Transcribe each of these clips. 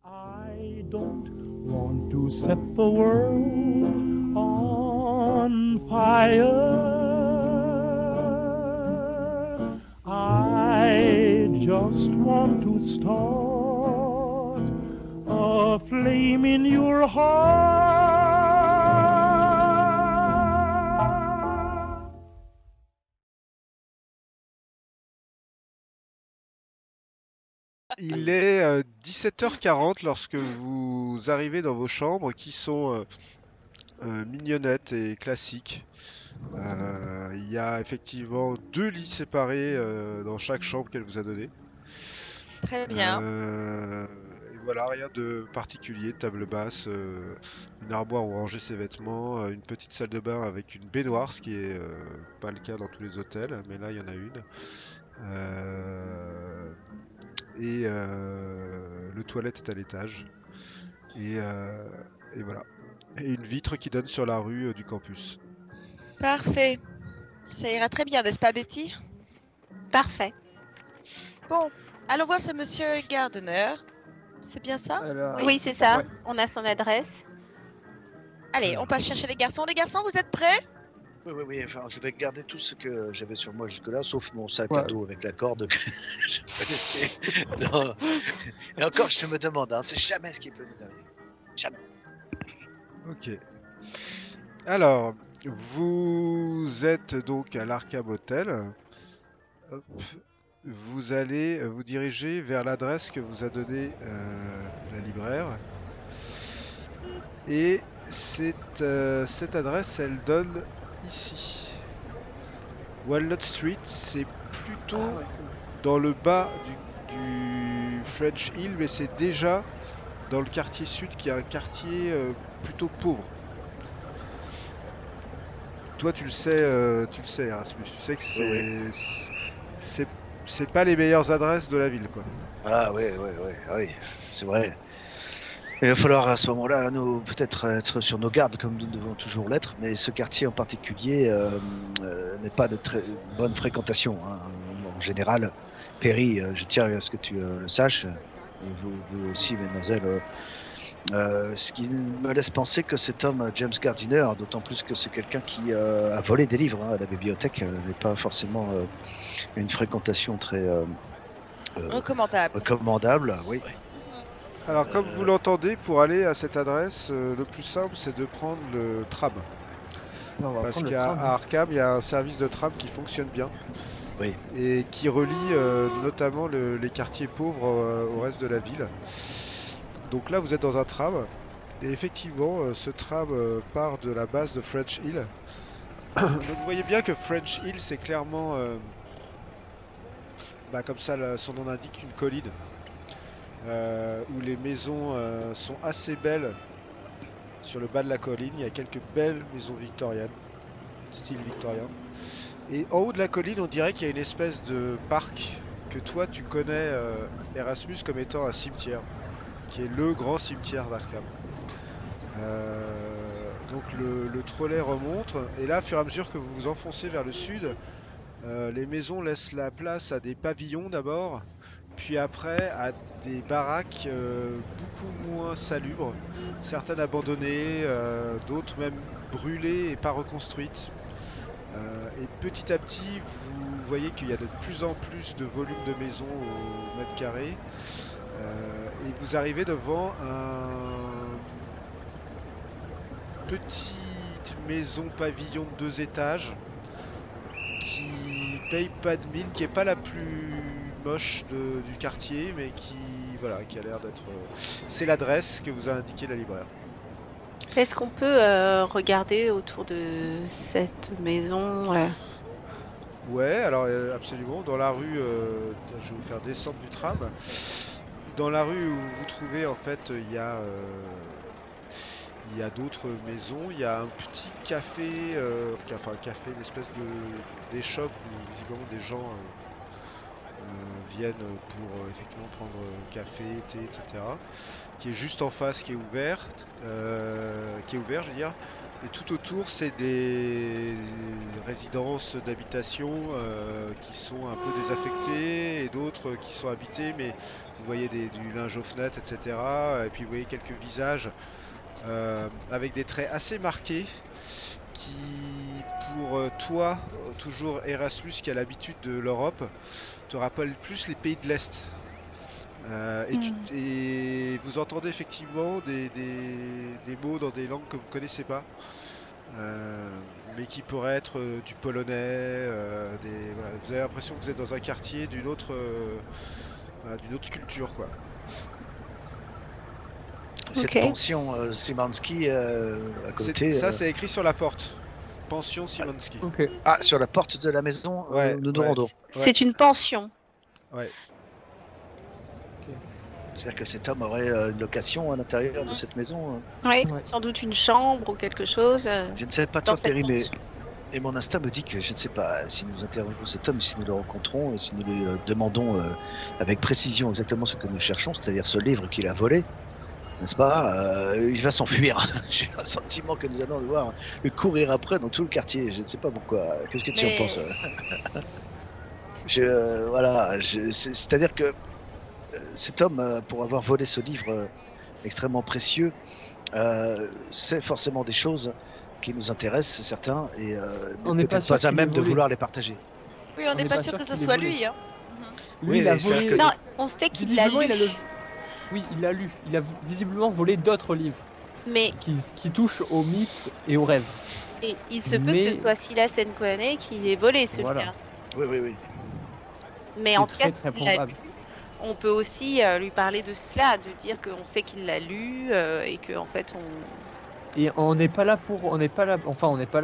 I don't want to set the world on fire. I just want to start a flame in your heart. Il est 17h40 lorsque vous arrivez dans vos chambres qui sont mignonnettes et classiques. Il y a effectivement deux lits séparés dans chaque chambre qu'elle vous a donné. Très bien. Et voilà, rien de particulier, table basse, une armoire où ranger ses vêtements, une petite salle de bain avec une baignoire, ce qui est pas le cas dans tous les hôtels, mais là il y en a une. Euh, et le toilette est à l'étage. Et, euh, et voilà. Et une vitre qui donne sur la rue du campus. Parfait. Ça ira très bien, n'est-ce pas, Betty? Parfait. Bon, allons voir ce monsieur Gardner. C'est bien ça? Oui, c'est ça. Ouais. On a son adresse. Allez, on passe chercher les garçons. Les garçons, vous êtes prêts? Oui, enfin, je vais garder tout ce que j'avais sur moi jusque-là, sauf mon sac Ouais. à dos avec la corde que je peux laisser dans... Et encore, je me demande, hein, c'est jamais ce qui peut nous arriver. Jamais. Ok. Alors, vous êtes donc à l'Arkham Hotel. Hop. Vous allez vous diriger vers l'adresse que vous a donnée la libraire. Et cette adresse, elle donne ici. Walnut Street, c'est plutôt dans le bas du French Hill, mais c'est déjà dans le quartier sud qui est un quartier plutôt pauvre. Toi, tu le sais, Erasmus, tu sais que c'est pas les meilleures adresses de la ville, quoi. Ah oui, c'est vrai. Il va falloir à ce moment-là, nous, peut-être être sur nos gardes comme nous devons toujours l'être, mais ce quartier en particulier n'est pas de très bonne fréquentation. Hein. En général, Perry, je tiens à ce que tu le saches, vous aussi, mesdemoiselles, ce qui me laisse penser que cet homme, James Gardiner, d'autant plus que c'est quelqu'un qui a volé des livres à la bibliothèque, n'est pas forcément une fréquentation très Recommandable. recommandable. Oui. Alors, comme vous l'entendez, pour aller à cette adresse, le plus simple, c'est de prendre le tram. On va Parce prendre le qu'à tram. à Arkham, il y a un service de tram qui fonctionne bien. Oui. Et qui relie notamment les quartiers pauvres au reste de la ville. Donc là, vous êtes dans un tram. Et effectivement, ce tram part de la base de French Hill. Donc vous voyez bien que French Hill, c'est clairement, comme ça son nom l'indique, une colline. Où les maisons sont assez belles sur le bas de la colline. Il y a quelques belles maisons victoriennes, style victorien. Et en haut de la colline, on dirait qu'il y a une espèce de parc que toi tu connais, Erasmus, comme étant un cimetière, qui est le grand cimetière d'Arkham. Donc le trolley remonte, et là, au fur et à mesure que vous vous enfoncez vers le sud, les maisons laissent la place à des pavillons d'abord, puis après à des baraques beaucoup moins salubres, certaines abandonnées, d'autres même brûlées et pas reconstruites. Et petit à petit, vous voyez qu'il y a de plus en plus de volume de maisons au mètre carré. Et vous arrivez devant petite maison pavillon de 2 étages qui paye pas de mine, qui est pas la plus moche du quartier, mais qui a l'air d'être. C'est l'adresse que vous a indiqué la libraire. Est-ce qu'on peut regarder autour de cette maison Ouais, alors absolument. Dans la rue, je vais vous faire descendre du tram. Dans la rue où vous vous trouvez, en fait, il y a d'autres maisons. Il y a un petit café, enfin un café, une espèce d'échoppe où visiblement des gens viennent pour effectivement prendre café, thé, etc. Qui est juste en face, qui est ouvert, je veux dire. Et tout autour, c'est des résidences d'habitation qui sont un peu désaffectées et d'autres qui sont habitées, mais vous voyez du linge aux fenêtres, etc. Et puis vous voyez quelques visages avec des traits assez marqués qui, pour toi, toujours Erasmus qui a l'habitude de l'Europe, te rappellent plus les pays de l'Est. Et vous entendez effectivement des mots dans des langues que vous connaissez pas, mais qui pourraient être du polonais. Voilà, vous avez l'impression que vous êtes dans un quartier voilà, d'une autre culture, quoi. Cette Ok. pension Szymanski à côté. Ça, c'est écrit sur la porte. Pension Szymanski. Ok. Ah, sur la porte de la maison Ouais, où nous nous ouais. rendons. C'est une pension. Ouais. C'est-à-dire que cet homme aurait une location à l'intérieur de cette maison. Oui, Ouais. sans doute une chambre ou quelque chose. Je ne sais pas Dans toi, cette Perry, mais pension. et mon instinct me dit que je ne sais pas si nous interrogeons cet homme, si nous le rencontrons, si nous lui demandons avec précision exactement ce que nous cherchons, c'est-à-dire ce livre qu'il a volé, n'est-ce pas il va s'enfuir. J'ai un sentiment que nous allons devoir le courir après dans tout le quartier. Je ne sais pas pourquoi. Qu'est-ce que tu en Mais- penses Voilà, c'est-à-dire que cet homme, pour avoir volé ce livre extrêmement précieux, sait forcément des choses qui nous intéressent, certains, et On n'est n'est pas peut-être sûr pas à qu'il même ait de volé. vouloir les partager. Oui, on n'est pas sûr que ce qu'il ait soit volé. lui. Hein. Lui, Oui, il a mais c'est-à-dire volé. que- Non, on sait qu'il l'a Visiblement, lu, il a Oui, il l'a lu. Il a visiblement volé d'autres livres mais qui touchent au mythe et au rêve. et il se peut que ce Mais- soit Silas Nkoane qui l'ait volé celui-là. Voilà. Oui, oui, oui. Mais C'est en tout cas, très, très s'il l'a probable. lu, on peut aussi lui parler de cela, de dire qu'on sait qu'il l'a lu et que en fait Et on n'est pas là pour, on n'est pas là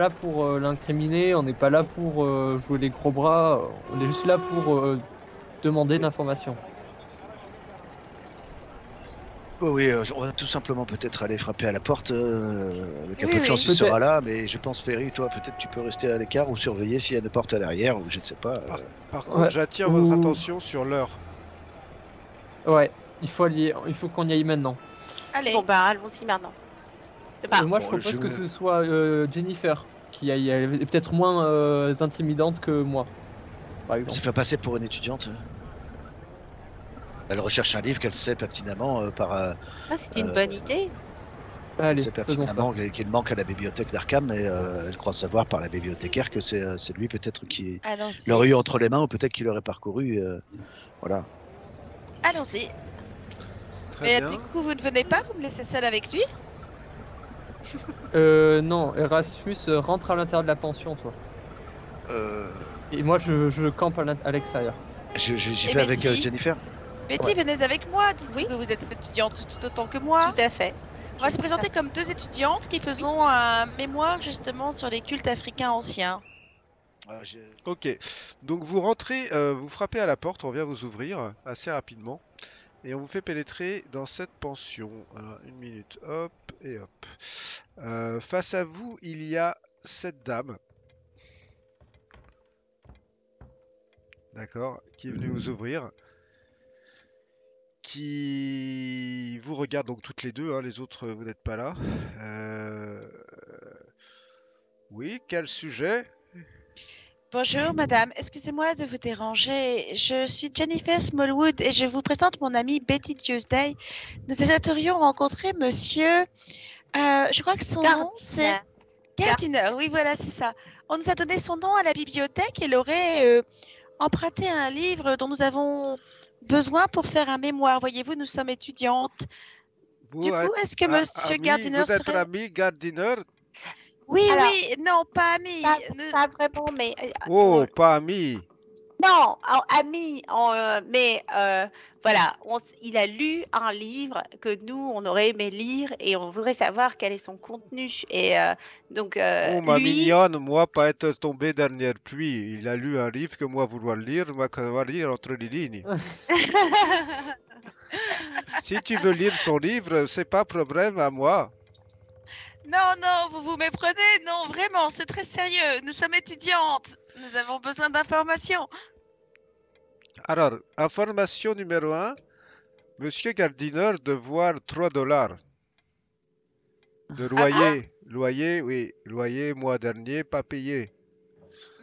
pour l'incriminer, on n'est pas là pour jouer les gros bras, on est juste là pour demander d'informations. Oui, oui, on va tout simplement peut-être aller frapper à la porte. Avec un Oui, peu de chance, oui. il sera là, mais je pense, Perry, toi, peut-être tu peux rester à l'écart ou surveiller s'il y a une porte à l'arrière, ou je ne sais pas. Par contre, Ouais, j'attire ou- votre attention sur l'heure. Ouais, il faut qu'on y aille maintenant. Allez. bon bah allons-y maintenant. Enfin, Moi, je bon, propose je- que ce soit Jennifer qui aille. Elle est peut-être moins intimidante que moi, par Elle se exemple. fait passer pour une étudiante. Elle recherche un livre qu'elle sait pertinemment c'est une bonne idée. Allez, c'est faisons ça. pertinemment qu'il manque à la bibliothèque d'Arkham, et elle croit savoir par la bibliothécaire que c'est lui peut-être qui Allons-y. l'aurait eu entre les mains, ou peut-être qu'il l'aurait parcouru. Voilà. Allons-y. Très Mais bien. du coup, vous ne venez pas, vous me laissez seule avec lui? Non, Erasmus rentre à l'intérieur de la pension, toi. Et moi, je campe à l'extérieur. J'y Et vais avec Betty Jennifer. Betty, Ouais. venez avec moi. Dites Oui. que vous êtes étudiante tout autant que moi. Tout à fait. On va se présenter comme deux étudiantes qui faisons un mémoire justement sur les cultes africains anciens. Ok, donc vous rentrez, vous frappez à la porte, on vient vous ouvrir assez rapidement et on vous fait pénétrer dans cette pension. Alors, une minute, hop et hop. Face à vous, il y a cette dame, d'accord, qui est venue vous ouvrir, qui vous regarde donc toutes les deux, hein, les autres vous n'êtes pas là. Oui, quel sujet? Bonjour madame, excusez-moi de vous déranger. Je suis Jennifer Smallwood et je vous présente mon amie Betty Tuesday. Nous souhaiterions rencontrer monsieur, je crois que son nom c'est Gardiner. Oui, voilà, c'est ça. On nous a donné son nom à la bibliothèque et il aurait emprunté un livre dont nous avons besoin pour faire un mémoire. Voyez-vous, nous sommes étudiantes. Du coup, est-ce que monsieur Gardiner vous êtes serait... l'ami Gardiner? Oui, Alors, oui, non, pas ami. Pas vraiment, mais Oh, pas ami. non, ami, mais voilà, il a lu un livre que nous, on aurait aimé lire et on voudrait savoir quel est son contenu. Et donc, Oh, ma lui, mignonne, moi, pas être tombé dernière pluie. Il a lu un livre que moi vouloir lire, moi, que va lire entre les lignes. Si tu veux lire son livre, c'est pas problème à moi. Non, non, vous vous méprenez. Non, vraiment, c'est très sérieux. Nous sommes étudiantes. Nous avons besoin d'informations. Alors, information numéro 1. Monsieur Gardiner de voir $3. Le loyer, loyer, oui, loyer, mois dernier, pas payé.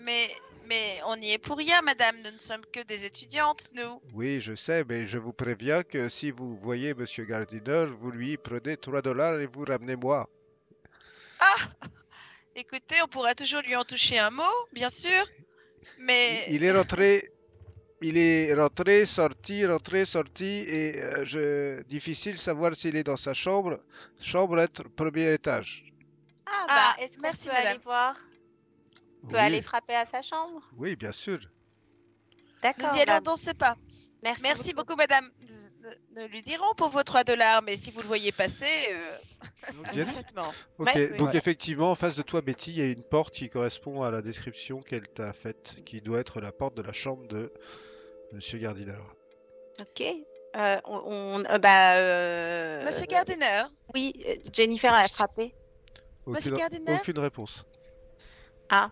Mais on n'y est pour rien, madame. Nous ne sommes que des étudiantes, nous. Oui, je sais, mais je vous préviens que si vous voyez Monsieur Gardiner, vous lui prenez 3 dollars et vous ramenez moi. Écoutez, on pourra toujours lui en toucher un mot, bien sûr. Mais Il est rentré, rentré, sorti, et difficile de savoir s'il est dans sa chambre. Chambre être premier étage. Ah, Ah, bah, est-ce qu'on merci, peut aller madame. voir? On peut Oui, aller frapper à sa chambre? oui, bien sûr. D'accord. nous y allons bah, dans ce pas. Merci beaucoup, madame. Nous lui dirons pour vos 3 dollars, mais si vous le voyez passer, Bien. parfaitement. Ok, Ouais, donc oui. effectivement, en face de toi, Betty, il y a une porte qui correspond à la description qu'elle t'a faite, qui doit être la porte de la chambre de Monsieur Gardiner. Ok. Monsieur Gardiner, Oui, Jennifer a frappé. Monsieur Aucune, Gardiner. aucune réponse. Ah,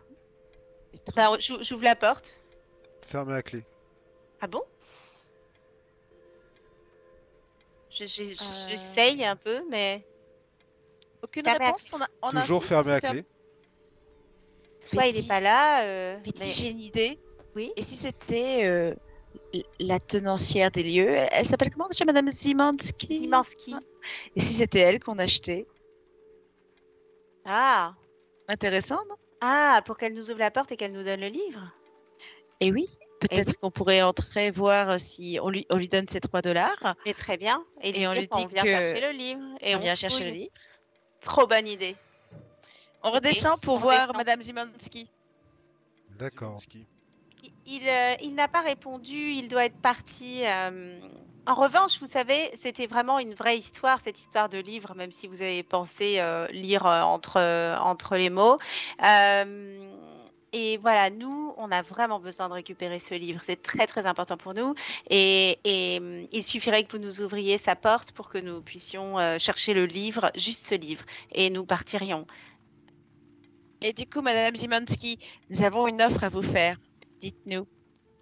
bah, j'ouvre la porte. Fermez la clé. Ah bon? J'essaye un peu, mais Aucune Fermez la réponse. On Toujours insiste, fermez la c'est clé. soit il Betty. est pas là, Betty, mais j'ai une idée. oui. Et si c'était la tenancière des lieux, elle s'appelle comment déjà, Madame Zimanski? Zimanski. Et si c'était elle qu'on achetait? Ah, Intéressant, non? ah, pour qu'elle nous ouvre la porte et qu'elle nous donne le livre. Et oui, peut-être qu'on pourrait entrer voir si on lui donne ses 3 dollars. Mais très bien. Et lui on dire lui qu'on dit vient que chercher le livre. Et on vient chercher fouille. le livre. Trop bonne idée. On redescend pour on voir redescend. Madame Zimanski. D'accord. Il n'a pas répondu, il doit être parti. En revanche, vous savez, c'était vraiment une vraie histoire, cette histoire de livre, même si vous avez pensé lire entre les mots. Et voilà, nous, on a vraiment besoin de récupérer ce livre. C'est très, très important pour nous. Et il suffirait que vous nous ouvriez sa porte pour que nous puissions chercher le livre, juste ce livre, et nous partirions. Et du coup, Madame Zimanski, nous avons une offre à vous faire. Dites-nous,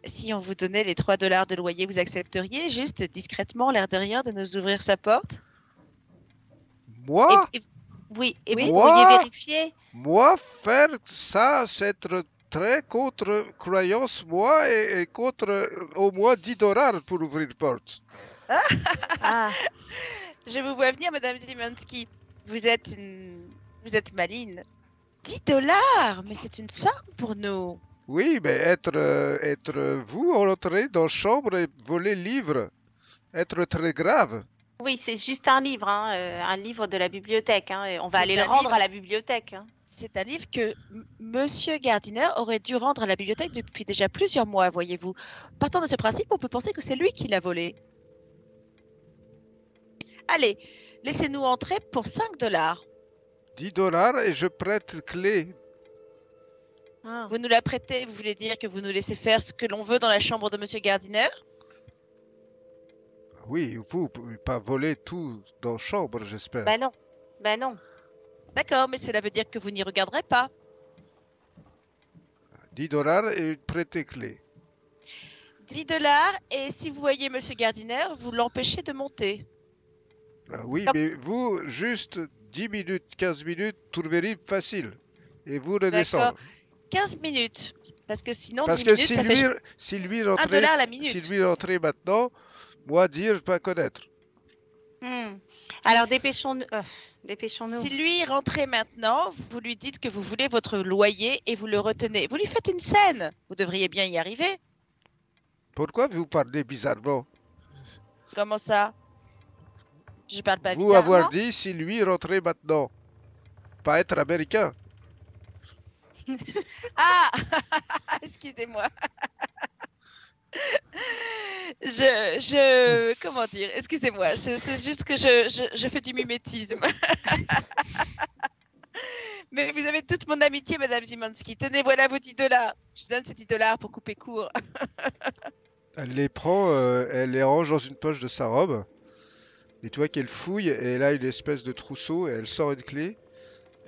si on vous donnait les 3 dollars de loyer, vous accepteriez juste discrètement, l'air de rien, de nous ouvrir sa porte? Moi, Oui, et vous Moi pourriez vérifier. moi, faire ça, c'est être très contre croyance, moi, et contre au moins 10 dollars pour ouvrir la porte. Ah, Je vous vois venir, Madame Zimanski. Vous êtes maligne. 10 dollars, mais c'est une somme pour nous. Oui, mais être vous entrer dans la chambre et voler le livre, être très grave. oui, c'est juste un livre, hein, un livre de la bibliothèque. Hein, et on va C'est aller le un rendre livre. à la bibliothèque. Hein. C'est un livre que Monsieur Gardiner aurait dû rendre à la bibliothèque depuis déjà plusieurs mois, voyez-vous. Partant de ce principe, on peut penser que c'est lui qui l'a volé. Allez, laissez-nous entrer pour 5 dollars. 10 dollars et je prête clé. Ah. Vous nous la prêtez, vous voulez dire que vous nous laissez faire ce que l'on veut dans la chambre de Monsieur Gardiner? Oui, vous pouvez pas voler tout dans la chambre, j'espère. Bah non, bah non. D'accord, mais cela veut dire que vous n'y regarderez pas. 10 dollars et prêtez clé. 10 dollars, et si vous voyez Monsieur Gardiner, vous l'empêchez de monter. Ah oui, mais vous, juste 10 minutes, 15 minutes, trouverez facile. Et vous le descendre. 15 minutes. Parce que sinon, Parce 10 que minutes, ça fait si lui 1 rentrait, dollar la minute. si lui rentrait maintenant, moi dire pas connaître. Alors dépêchons-nous. Si lui rentrait maintenant, vous lui dites que vous voulez votre loyer et vous le retenez. Vous lui faites une scène. Vous devriez bien y arriver. Pourquoi vous parlez bizarrement? Comment ça? Je parle pas Vous bizarrement. avoir dit si lui rentrait maintenant. Pas être américain. Ah excusez-moi. Comment dire? Excusez-moi, c'est juste que je fais du mimétisme. Mais vous avez toute mon amitié, Madame Zimanski. Tenez, voilà vos 10 dollars. Je donne ces 10 dollars pour couper court. Elle les prend, elle les range dans une poche de sa robe. Et tu vois qu'elle fouille et elle a une espèce de trousseau et elle sort une clé.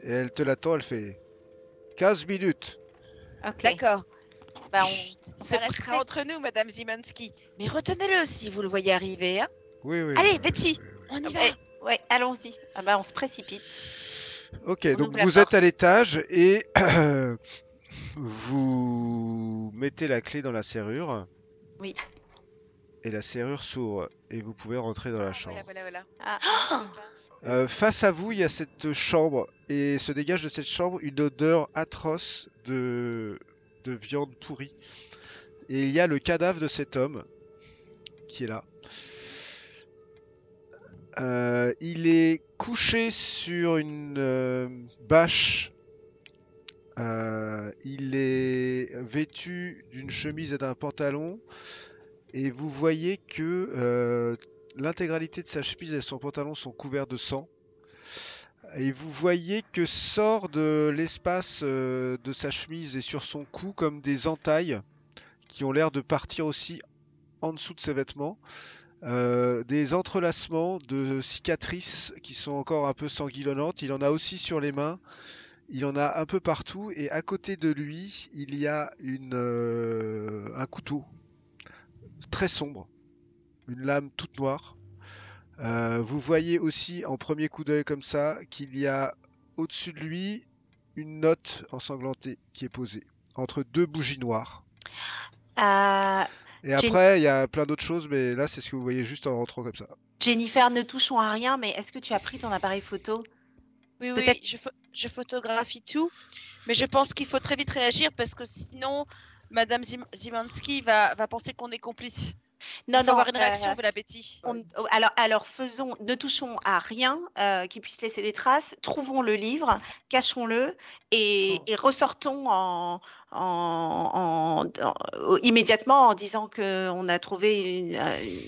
Et elle te l'attend, elle fait 15 minutes. Ok. D'accord. Bah, Ça restera entre nous, Madame Zimanski. Mais retenez-le si vous le voyez arriver. Hein. Oui, oui. Allez, oui, Betty, oui, oui. on y va. Ouais, allons-y. Ah bah, on se précipite. Ok, On donc ouvre la vous êtes porte. à l'étage et vous mettez la clé dans la serrure. Oui. Et la serrure s'ouvre et vous pouvez rentrer dans la chambre. Voilà. Ah, Face à vous, il y a cette chambre et se dégage de cette chambre une odeur atroce de viande pourrie. Et il y a le cadavre de cet homme qui est là. Il est couché sur une bâche. Il est vêtu d'une chemise et d'un pantalon. Et vous voyez que l'intégralité de sa chemise et son pantalon sont couverts de sang. Et vous voyez que sort de l'espace de sa chemise et sur son cou comme des entailles qui ont l'air de partir aussi en dessous de ses vêtements. Des entrelacements de cicatrices qui sont encore un peu sanguinolentes. Il en a aussi sur les mains. Il en a un peu partout. Et à côté de lui, il y a un couteau très sombre. Une lame toute noire. Vous voyez aussi en premier coup d'œil comme ça qu'il y a au-dessus de lui une note ensanglantée qui est posée entre deux bougies noires. Et après, il y a plein d'autres choses, mais là, c'est ce que vous voyez juste en rentrant comme ça. Jennifer, ne touchons à rien, mais est-ce que tu as pris ton appareil photo? Oui, Peut-être- je photographie tout, mais je pense qu'il faut très vite réagir parce que sinon, Madame Zimanski va penser qu'on est complice. Non, Il faut avoir une réaction de la Betty. Alors faisons, ne touchons à rien qui puisse laisser des traces. Trouvons le livre, cachons-le et ressortons immédiatement en disant qu'on a trouvé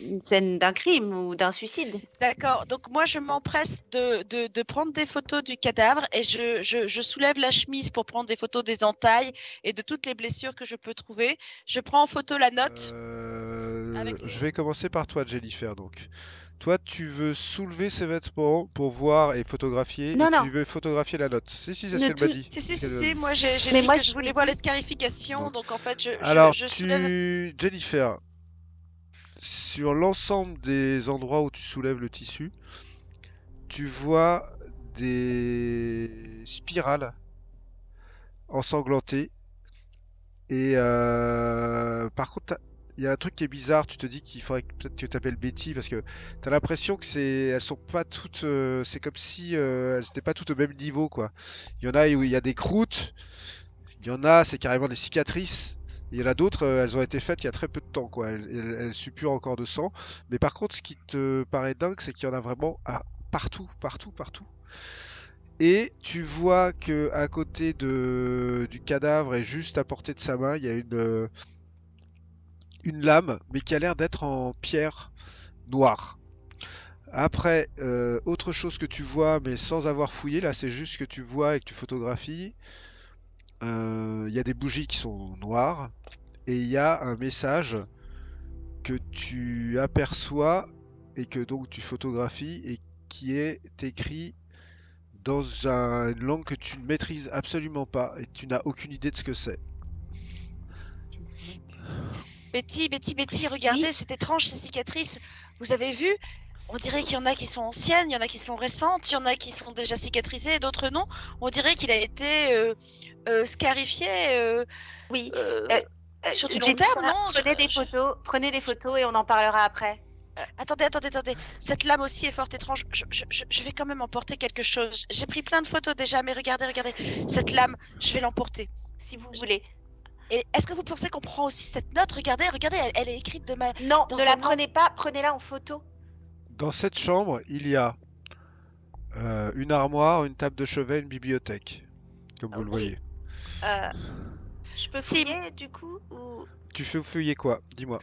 une scène d'un crime ou d'un suicide. D'accord. Donc moi, je m'empresse de prendre des photos du cadavre et je soulève la chemise pour prendre des photos des entailles et de toutes les blessures que je peux trouver. Je prends en photo la note. Je vais commencer par toi, Jennifer. Donc, toi, tu veux soulever ses vêtements pour voir et photographier. Non, et non. tu veux photographier la note. Si, c'est ce Ne qu'elle m'a dit. Si, moi j'ai Mais dit moi, que je je voulais vous voir dis- les scarifications, Donc, donc en fait Alors, je soulève. Jennifer, sur l'ensemble des endroits où tu soulèves le tissu, tu vois des spirales ensanglantées. Et par contre, il y a un truc qui est bizarre. Tu te dis qu'il faudrait peut-être que tu appelles Betty parce que tu as l'impression que elles sont pas toutes. C'est comme si elles n'étaient pas toutes au même niveau, quoi. Il y en a où il y a des croûtes. Il y en a, c'est carrément des cicatrices. Il y en a d'autres, elles ont été faites il y a très peu de temps, quoi. Elles suppurent encore de sang. Mais par contre, ce qui te paraît dingue, c'est qu'il y en a vraiment partout, partout, partout. Et tu vois que à côté du cadavre et juste à portée de sa main, il y a une lame, mais qui a l'air d'être en pierre noire. Après, autre chose que tu vois, mais sans avoir fouillé, là c'est juste que tu vois et que tu photographies, il y a des bougies qui sont noires et il y a un message que tu aperçois et que donc tu photographies et qui est écrit dans une langue que tu ne maîtrises absolument pas et tu n'as aucune idée de ce que c'est. Betty, regardez, Oui. c'est étrange ces cicatrices. Vous avez vu? On dirait qu'il y en a qui sont anciennes, il y en a qui sont récentes, il y en a qui sont déjà cicatrisées et d'autres non. On dirait qu'il a été scarifié Oui. sur du long Jennifer, terme, non? Prenez des photos et on en parlera après. Attendez. Cette lame aussi est fort étrange. Je vais quand même emporter quelque chose. J'ai pris plein de photos déjà, mais regardez. Cette lame, je vais l'emporter. Si vous voulez. Et est-ce que vous pensez qu'on prend aussi cette note? Regardez, elle est écrite de ma... Non, dans ne un la nom. prenez pas, prenez-la en photo. Dans cette chambre, il y a une armoire, une table de chevet, une bibliothèque, comme vous le voyez. Je peux Si. fouiller du coup ou... Tu fais fouiller quoi? Dis-moi.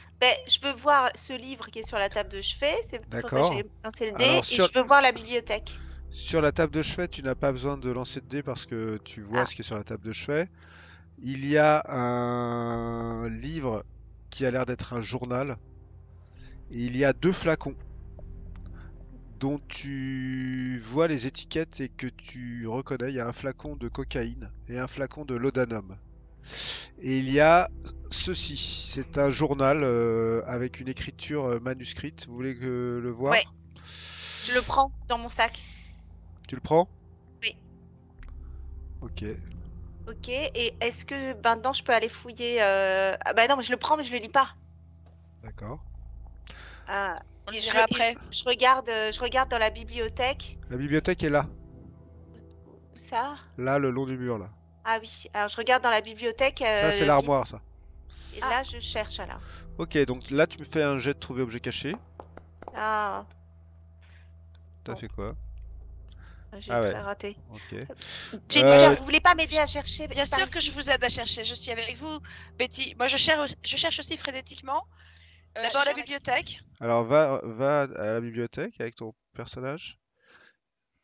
Je veux voir ce livre qui est sur la table de chevet, c'est pour ça que D'accord. j'ai lancé le dé, Alors, et sur- je veux voir la bibliothèque. Sur la table de chevet, tu n'as pas besoin de lancer de dés parce que tu vois Ah. ce qui est sur la table de chevet. Il y a un livre qui a l'air d'être un journal. Et il y a deux flacons dont tu vois les étiquettes et que tu reconnais. Il y a un flacon de cocaïne et un flacon de laudanum. Et il y a ceci. C'est un journal avec une écriture manuscrite. Vous voulez le voir? Ouais. Je le prends dans mon sac. Tu le prends? Oui. Ok. Ok, et est-ce que maintenant je peux aller fouiller Ah bah non, mais je le prends, mais je le lis pas. D'accord. Ah, On le et dira après. je regarde dans la bibliothèque. La bibliothèque est là. Où ça? Là, le long du mur, là. Ah oui, alors je regarde dans la bibliothèque. Ça, c'est l'armoire, ça. Et là, je cherche alors. Ok, donc là, tu me fais un jet de trouver objet caché. Ah, T'as Bon. fait quoi? j'ai Ah ouais. très raté. Ok. Jennifer, vous voulez pas m'aider à chercher Bien par sûr que ici? je vous aide à chercher. Je suis avec vous, Betty. Moi, je cherche aussi frénétiquement. D'abord la bibliothèque. Alors, va à la bibliothèque avec ton personnage.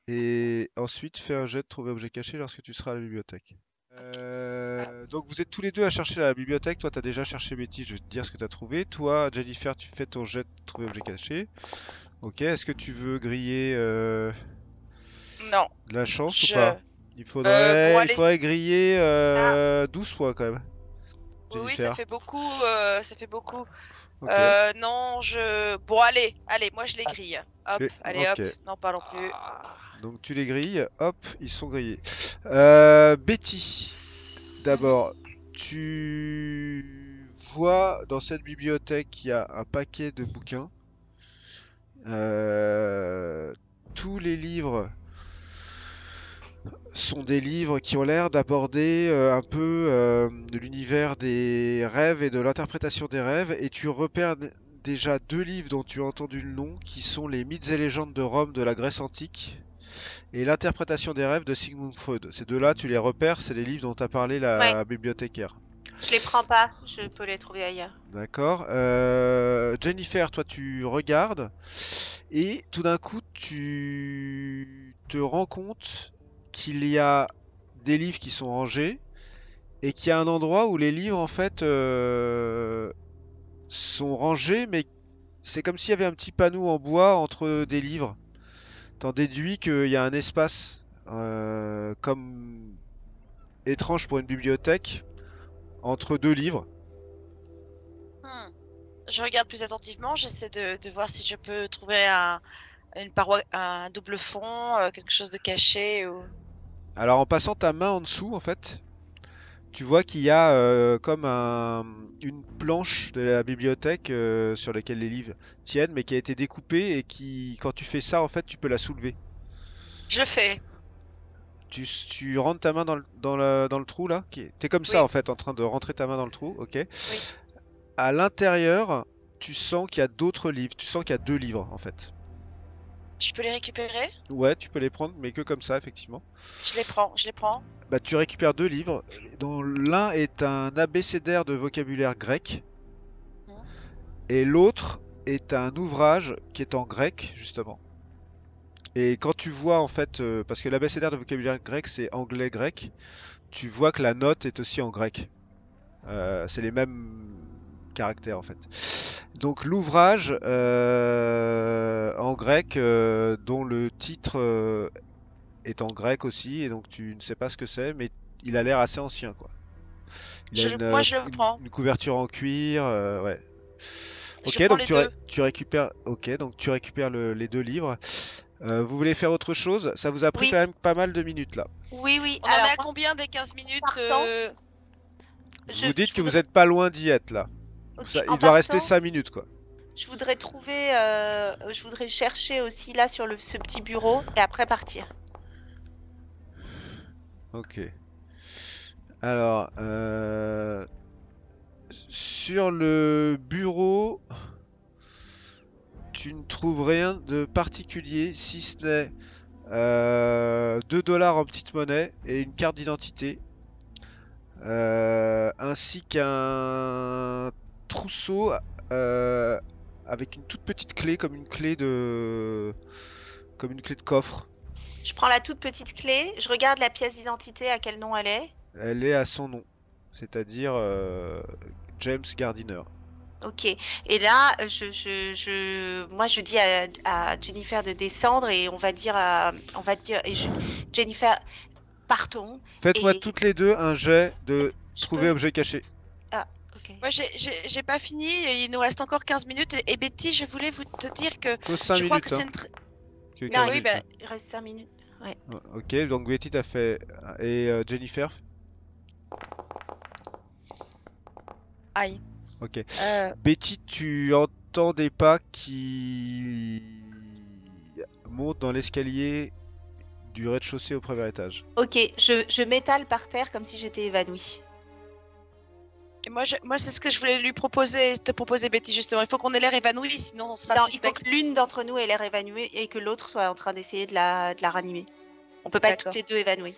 Et ensuite, fais un jet de trouver objet caché lorsque tu seras à la bibliothèque. Donc vous êtes tous les deux à chercher la bibliothèque. Toi, t'as déjà cherché Betty, je vais te dire ce que t'as trouvé. Toi, Jennifer, tu fais ton jet de trouver objet caché. Ok, est-ce que tu veux griller Non. de la chance Je- ou pas? Il faudrait, bon, il allez. faudrait griller 12 points quand même. Oui, Jennifer. ça fait beaucoup. Ça fait beaucoup. Ok. Non, Bon, allez, moi je les grille. Hop, allez, ok. hop. Non, parlons plus. Donc tu les grilles, hop, ils sont grillés. Betty, d'abord, tu vois dans cette bibliothèque qu'il y a un paquet de bouquins. Tous les livres sont des livres qui ont l'air d'aborder un peu de l'univers des rêves et de l'interprétation des rêves. Et tu repères déjà deux livres dont tu as entendu le nom, qui sont les mythes et légendes de Rome de la Grèce antique et l'interprétation des rêves de Sigmund Freud. Ces deux-là, tu les repères, c'est les livres dont a parlé la bibliothécaire. Je les prends pas, je peux les trouver ailleurs. D'accord. Jennifer, toi, tu regardes et tout d'un coup, tu te rends compte qu'il y a des livres qui sont rangés et qu'il y a un endroit où les livres, en fait, sont rangés, mais c'est comme s'il y avait un petit panneau en bois entre des livres. T'en déduis qu'il y a un espace comme étrange pour une bibliothèque entre deux livres. Je regarde plus attentivement. J'essaie de voir si je peux trouver une paroi, un double fond, quelque chose de caché. Ou... Alors en passant ta main en dessous, en fait, tu vois qu'il y a comme une planche de la bibliothèque sur laquelle les livres tiennent, mais qui a été découpée et qui, quand tu fais ça, en fait, tu peux la soulever. Je le fais. Tu rentres ta main dans le trou là. T'es comme ça Oui. en fait, en train de rentrer ta main dans le trou, ok. Oui. À l'intérieur, tu sens qu'il y a d'autres livres. Tu sens qu'il y a deux livres en fait. Je peux les récupérer? Ouais, tu peux les prendre, mais que comme ça, effectivement. Je les prends. Bah, tu récupères deux livres, dont l'un est un abécédaire de vocabulaire grec, Mhm. et l'autre est un ouvrage qui est en grec, justement. Et quand tu vois, en fait, parce que l'abécédaire de vocabulaire grec, c'est anglais-grec, tu vois que la note est aussi en grec. C'est les mêmes caractères, en fait. Donc l'ouvrage en grec, dont le titre est en grec aussi, et donc tu ne sais pas ce que c'est, mais il a l'air assez ancien, quoi. Moi, je le prends. Une couverture en cuir, ouais. Ok, Je prends donc les deux. tu récupères. Ok, donc tu récupères les deux livres. Vous voulez faire autre chose? Ça vous a pris Oui. quand même pas mal de minutes là. Oui. On Alors, en est à moi, combien des 15 minutes Partant. Vous dites je que vous voudrais- êtes pas loin d'y être là. Ok, Ça, en il doit rester partant, 5 minutes quoi. je voudrais trouver, je voudrais chercher aussi là sur ce petit bureau et après partir. Ok. Alors, sur le bureau, tu ne trouves rien de particulier si ce n'est 2 dollars en petite monnaie et une carte d'identité, ainsi qu'un trousseau avec une toute petite clé, comme une clé de coffre. Je prends la toute petite clé, je regarde la pièce d'identité, à quel nom elle est. Elle est à son nom, c'est-à-dire James Gardiner. Ok. Et là, moi, je dis à Jennifer de descendre et Jennifer, partons. Faites-moi Et- toutes les deux un jet de Je trouver peux- objet caché. Ok. Moi, j'ai pas fini. Il nous reste encore 15 minutes. Et Betty, je voulais te dire que Que 5 je crois minutes. que c'est Hein, une... que Non, 15 oui, minutes, bah, hein. Il reste 5 minutes. Ouais. Ok, donc Betty t'as fait. Et Jennifer? Aïe. Ok. Euh, Betty, tu entends des pas qui montent dans l'escalier du rez-de-chaussée au premier étage. Ok, je m'étale par terre comme si j'étais évanouie. et moi, c'est ce que je voulais te proposer, Betty, justement. Il faut qu'on ait l'air évanoui, sinon on sera Non, il faut suspect. que l'une d'entre nous ait l'air évanouie et que l'autre soit en train d'essayer de la ranimer. On peut pas être toutes D'accord. les deux évanouies.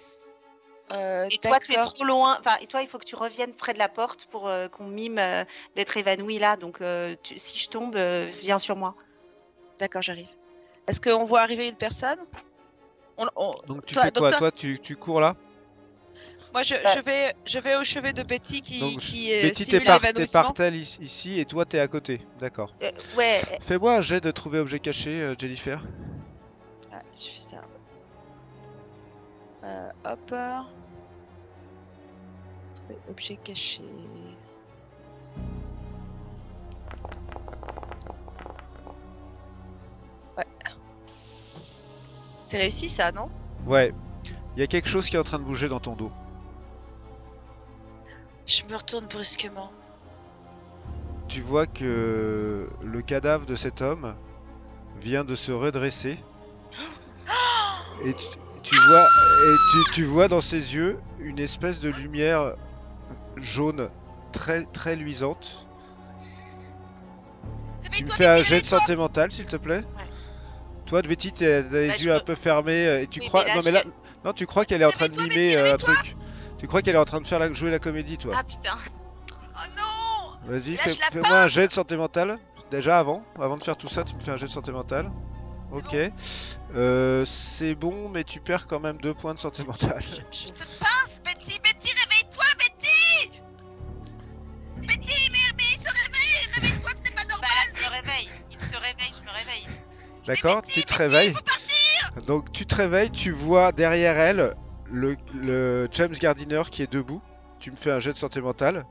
Et toi, tu es D'accord. trop loin. Enfin, et toi, il faut que tu reviennes près de la porte pour qu'on mime d'être évanoui là. Donc, si je tombe, viens sur moi. D'accord, j'arrive. Est-ce qu'on voit arriver une personne? Donc tu Toi- fais donc quoi? toi- Toi, tu cours là? Moi, je vais au chevet de Betty Donc qui Betty, simule t'es l'évanouissement. par terre ici et toi, t'es à côté. D'accord. Ouais. Fais-moi un jet de trouver objet caché, Jennifer. Ah, je fais ça. Hop. Trouver objet caché. Ouais. C'est réussi ça, non? Ouais. Il y a quelque chose qui est en train de bouger dans ton dos. Je me retourne brusquement. Tu vois que le cadavre de cet homme vient de se redresser. Et tu vois dans ses yeux une espèce de lumière jaune très très luisante. Tu me fais un jet de santé mentale, s'il te plaît. Ouais. Toi, Betty, t'as les Bah, yeux un peu fermés et tu Oui, crois. mais là, Non, mais là, non, tu crois qu'elle est en train de Réveille-toi, mimer Betty, un truc. Tu crois qu'elle est en train de faire jouer la comédie, toi. Ah putain. Oh non! Vas-y, lâche la fais-moi un pince. jet de santé mentale. Déjà avant de faire tout ça, tu me fais un jet de santé mentale. Ok. C'est bon, mais tu perds quand même 2 points de santé mentale. Je te pince, Betty! Betty, réveille-toi, Betty! Betty, mais il se réveille! Réveille-toi, ce n'est pas Bah normal! là, je me réveille. Il se réveille, je me réveille. D'accord, Betty, tu te réveilles. faut partir! Donc tu te réveilles, tu vois derrière elle le James Gardiner qui est debout. Tu me fais un jet de santé mentale.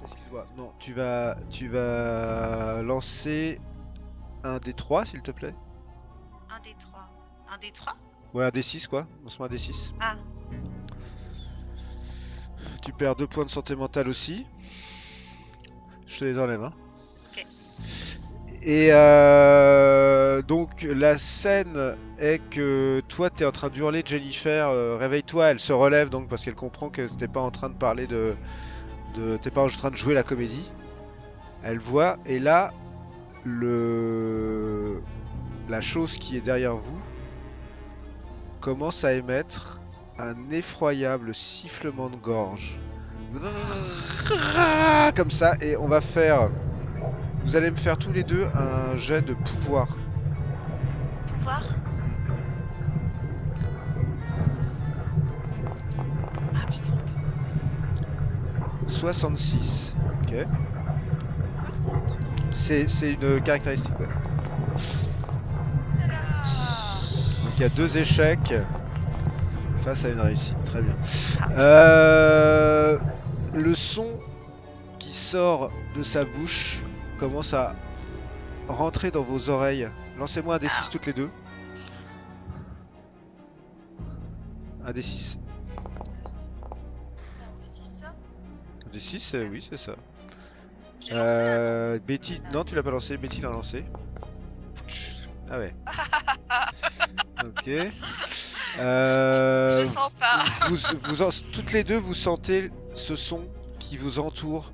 Excuse-moi, non, tu vas lancer un D3 s'il te plaît. Un des trois. Un des trois? Ouais, un D6 quoi, lance-moi un D6. Ah. Tu perds 2 points de santé mentale aussi. Je te les enlève, hein. Ok. Et donc la scène est que toi t'es en train d'hurler Jennifer, réveille-toi, elle se relève donc parce qu'elle comprend que t'es pas en train de parler t'es pas en train de jouer la comédie. Elle voit et là la chose qui est derrière vous commence à émettre un effroyable sifflement de gorge. Comme ça et on va faire. Vous allez me faire tous les deux un jet de pouvoir. Pouvoir? Ah putain. 66. Ok. Ah, c'est tout en C'est une caractéristique. Ouais. là. Donc il y a 2 échecs face à une réussite. Très bien. Le son qui sort de sa bouche commence à rentrer dans vos oreilles. Lancez-moi un D6 toutes les deux. Un D6. C'est ça? Un D6, oui, c'est ça. J'ai lancé là. Betty, non, tu l'as pas lancé. Betty l'a lancé. Ah ouais. Ok. Je sens pas. Toutes les deux, vous sentez ce son qui vous entoure,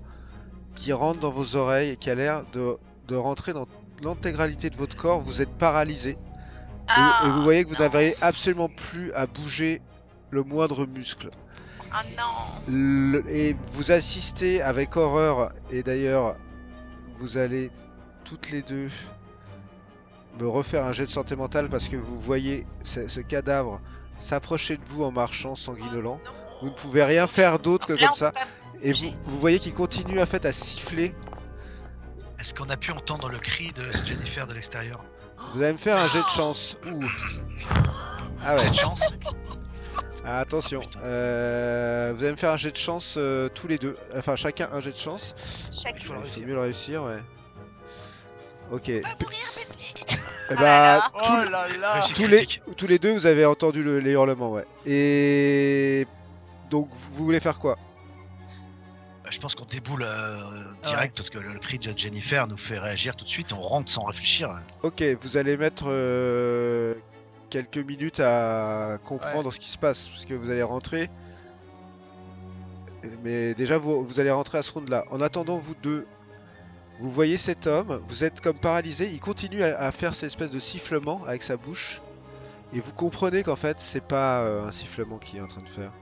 qui rentre dans vos oreilles et qui a l'air de rentrer dans l'intégralité de votre corps. Vous êtes paralysé. Ah, Et vous voyez que vous non. n'avez absolument plus à bouger le moindre muscle. Ah non. Et vous assistez avec horreur, et d'ailleurs, vous allez toutes les deux me refaire un jet de santé mentale parce que vous voyez ce cadavre s'approcher de vous en marchant sanguinolent. Vous ne pouvez rien faire d'autre que Là, comme on ça. peut pas Et bouger. vous voyez qu'il continue en fait à siffler. Est-ce qu'on a pu entendre le cri de Jennifer de l'extérieur? Vous allez me faire un jet de chance. Ouh. Ah ouais. J'ai de chance. Ah, attention. Putain. Vous allez me faire un jet de chance tous les deux. Enfin, chacun un jet de chance. Il faut Chacune. le Il faut réussir. mieux le réussir, ouais. Ok. Pas mourir, Betty! Eh Oh bah, là tous- Oh là là. Réussite tous critique. tous les deux, vous avez entendu les hurlements, ouais. Et donc, vous voulez faire quoi? Je pense qu'on déboule direct parce que le cri de Jennifer nous fait réagir tout de suite. On rentre sans réfléchir. Ok, vous allez mettre quelques minutes à comprendre ce qui se passe, parce que vous allez rentrer. Mais déjà, vous allez rentrer à ce round-là. En attendant, vous deux, vous voyez cet homme, vous êtes comme paralysé. Il continue à faire cette espèce de sifflement avec sa bouche. Et vous comprenez qu'en fait, c'est pas un sifflement qu'il est en train de faire.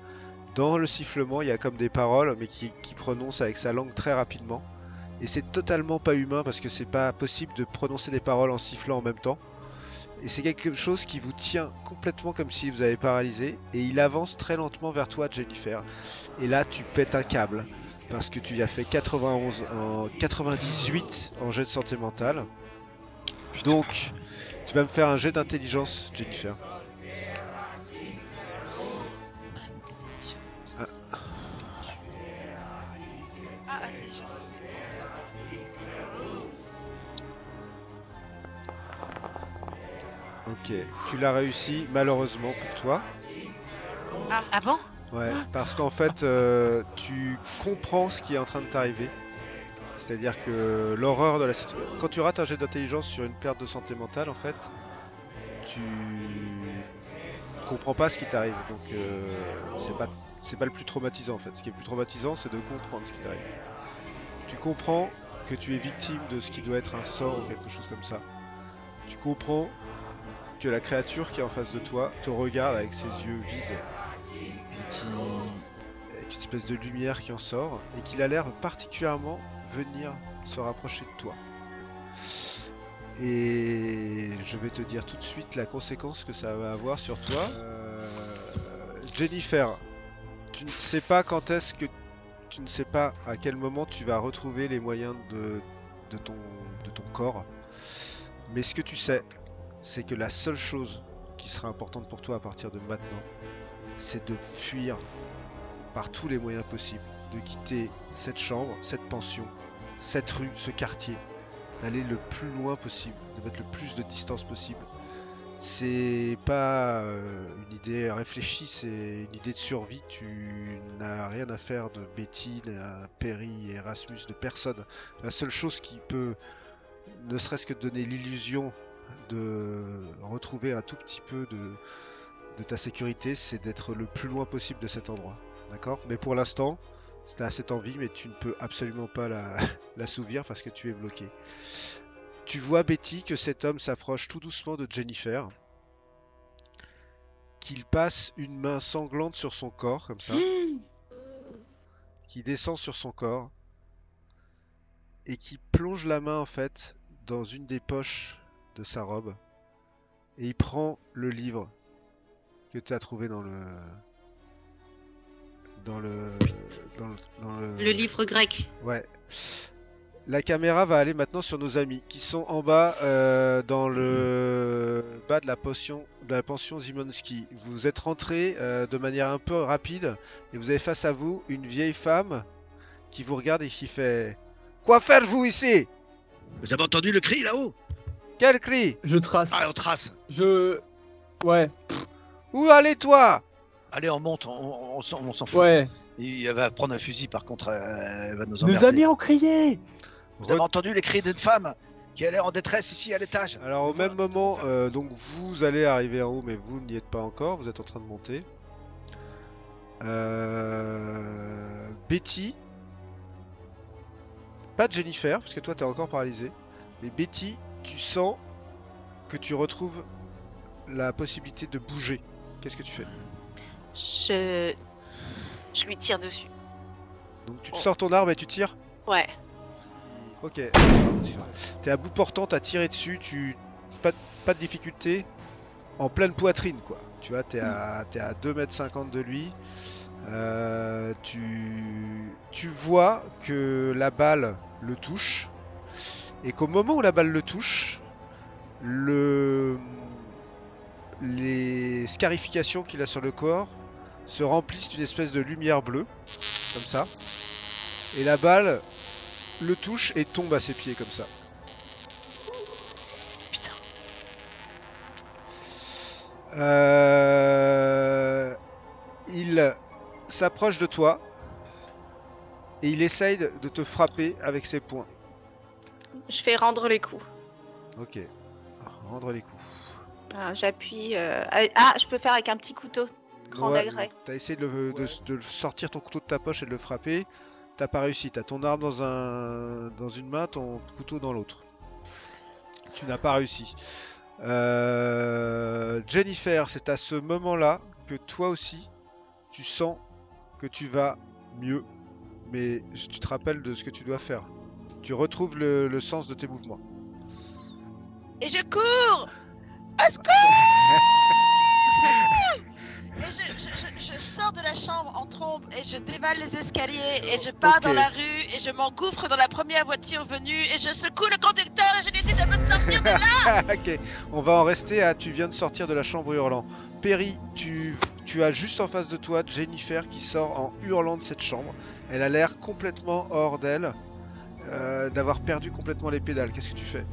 Dans le sifflement, il y a comme des paroles, mais qui prononce avec sa langue très rapidement. Et c'est totalement pas humain parce que c'est pas possible de prononcer des paroles en sifflant en même temps. Et c'est quelque chose qui vous tient complètement comme si vous avez paralysé. Et il avance très lentement vers toi, Jennifer. Et là, tu pètes un câble parce que tu y as fait 98 en jet de santé mentale. Donc, tu vas me faire un jet d'intelligence, Jennifer. Ah, intelligence. Ok, tu l'as réussi malheureusement pour toi. Ah bon? Ouais, parce qu'en fait, tu comprends ce qui est en train de t'arriver. C'est-à-dire que l'horreur de la situation. Quand tu rates un jet d'intelligence sur une perte de santé mentale, en fait, tu comprends pas ce qui t'arrive. Donc, c'est pas le plus traumatisant en fait. Ce qui est le plus traumatisant, c'est de comprendre ce qui t'arrive. Tu comprends que tu es victime de ce qui doit être un sort ou quelque chose comme ça. Tu comprends que la créature qui est en face de toi te regarde avec ses yeux vides et avec une espèce de lumière qui en sort et qu'il a l'air particulièrement venir se rapprocher de toi. Et je vais te dire tout de suite la conséquence que ça va avoir sur toi. Jennifer, tu ne sais pas quand est-ce que tu ne sais pas à quel moment tu vas retrouver les moyens de ton corps. Mais ce que tu sais, c'est que la seule chose qui sera importante pour toi à partir de maintenant, c'est de fuir par tous les moyens possibles, de quitter cette chambre, cette pension, cette rue, ce quartier, d'aller le plus loin possible, de mettre le plus de distance possible. C'est pas une idée réfléchie, c'est une idée de survie. Tu n'as rien à faire de Betty, Perry, Erasmus, de personne. La seule chose qui peut, ne serait-ce que donner l'illusion de retrouver un tout petit peu de ta sécurité, c'est d'être le plus loin possible de cet endroit. D'accord? Mais pour l'instant, tu as cette envie, mais tu ne peux absolument pas l'assouvir parce que tu es bloqué. Tu vois, Betty, que cet homme s'approche tout doucement de Jennifer, qu'il passe une main sanglante sur son corps, comme ça, qui descend sur son corps, et qui plonge la main, en fait, dans une des poches de sa robe, et il prend le livre que tu as trouvé dans le... Le livre grec. Ouais. La caméra va aller maintenant sur nos amis qui sont en bas dans le bas de la pension Zimonski. Vous êtes rentrés de manière un peu rapide et vous avez face à vous une vieille femme qui vous regarde et qui fait « Quoi faire vous ici? Vous avez entendu le cri là-haut? Quel cri? Je trace. Ah, on trace. Ouais, Où allez toi? Allez, on monte, on s'en fout. ouais. Elle va prendre un fusil par contre, elle va nous Nos emmerder. amis ont crié. Vous avez entendu les cris d'une femme qui a l'air en détresse ici à l'étage? Alors au même moment, donc vous allez arriver en haut, mais vous n'y êtes pas encore, vous êtes en train de monter. Betty, pas Jennifer, parce que toi t'es encore paralysé, mais Betty, tu sens que tu retrouves la possibilité de bouger. Qu'est-ce que tu fais? Je lui tire dessus. Donc tu te sors ton arme et tu tires? Ouais. Ok. T'es à bout portant, t'as tiré dessus, pas de difficulté, en pleine poitrine quoi. Tu vois, t'es à 2,50 m de lui. Tu vois que la balle le touche et qu'au moment où la balle le touche, les scarifications qu'il a sur le corps se remplissent d'une espèce de lumière bleue, comme ça, et la balle le touche et tombe à ses pieds comme ça. Putain. Il s'approche de toi et il essaye de te frapper avec ses poings. Je fais rendre les coups. Ok, rendre les coups. J'appuie. Je peux faire avec un petit couteau. Grand degré. T'as essayé de sortir ton couteau de ta poche et de le frapper. T'as pas réussi. T'as ton arme dans une main, ton couteau dans l'autre. Tu n'as pas réussi. Jennifer, c'est à ce moment-là que toi aussi, tu sens que tu vas mieux. Mais tu te rappelles de ce que tu dois faire. Tu retrouves le sens de tes mouvements. Et je cours. Au secours. Et je sors de la chambre en trombe et je dévale les escaliers et je pars dans la rue et je m'engouffre dans la première voiture venue et je secoue le conducteur et je lui dis de me sortir de là. Ok, on va en rester à tu viens de sortir de la chambre hurlant. Perry, tu as juste en face de toi Jennifer qui sort en hurlant de cette chambre. Elle a l'air complètement hors d'elle, d'avoir perdu complètement les pédales. Qu'est-ce que tu fais?